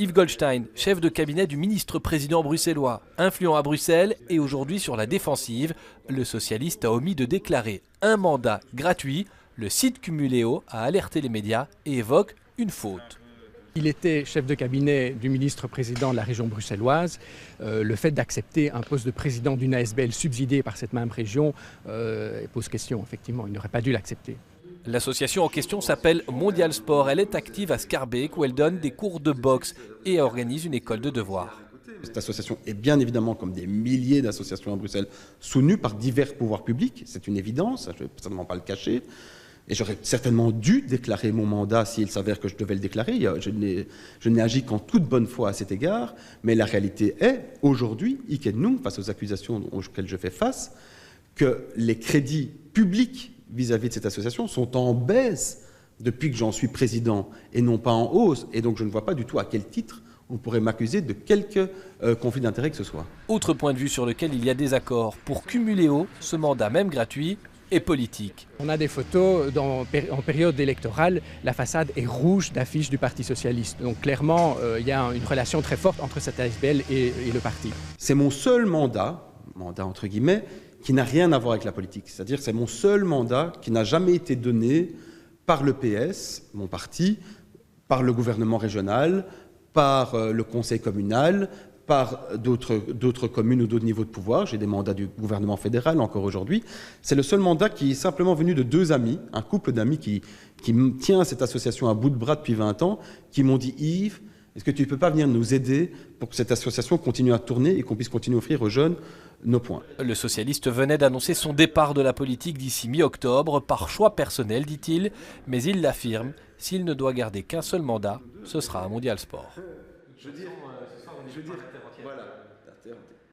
Yves Goldstein, chef de cabinet du ministre-président bruxellois, influent à Bruxelles et aujourd'hui sur la défensive, le socialiste a omis de déclarer un mandat gratuit. Le site Cumuléo a alerté les médias et évoque une faute. Il était chef de cabinet du ministre-président de la région bruxelloise. Le fait d'accepter un poste de président d'une ASBL subsidiée par cette même région pose question, effectivement. Il n'aurait pas dû l'accepter. L'association en question s'appelle Mondial Sport. Elle est active à Schaerbeek où elle donne des cours de boxe et organise une école de devoirs. Cette association est bien évidemment, comme des milliers d'associations à Bruxelles, soutenue par divers pouvoirs publics. C'est une évidence, je ne vais certainement pas le cacher. Et j'aurais certainement dû déclarer mon mandat s'il s'avère que je devais le déclarer. Je n'ai agi qu'en toute bonne foi à cet égard. Mais la réalité est, aujourd'hui, hic et nunc, face aux accusations auxquelles je fais face, que les crédits publics vis-à-vis de cette association sont en baisse depuis que j'en suis président et non pas en hausse. Et donc je ne vois pas du tout à quel titre on pourrait m'accuser de quelque conflit d'intérêt que ce soit. Autre point de vue sur lequel il y a des accords. Pour Cumuléo, ce mandat même gratuit est politique. On a des photos en période électorale, la façade est rouge d'affiches du Parti socialiste. Donc clairement, il y a une relation très forte entre cette ASBL et le parti. C'est mon seul mandat entre guillemets, qui n'a rien à voir avec la politique. C'est-à-dire que c'est mon seul mandat qui n'a jamais été donné par le PS, mon parti, par le gouvernement régional, par le conseil communal, par d'autres communes ou d'autres niveaux de pouvoir. J'ai des mandats du gouvernement fédéral encore aujourd'hui. C'est le seul mandat qui est simplement venu de deux amis, un couple d'amis qui tient cette association à bout de bras depuis 20 ans, qui m'ont dit « Yves, est-ce que tu ne peux pas venir nous aider pour que cette association continue à tourner et qu'on puisse continuer à offrir aux jeunes nos points ?» Le socialiste venait d'annoncer son départ de la politique d'ici mi-octobre, par choix personnel, dit-il, mais il l'affirme, s'il ne doit garder qu'un seul mandat, ce sera à Mondial Sport. Voilà.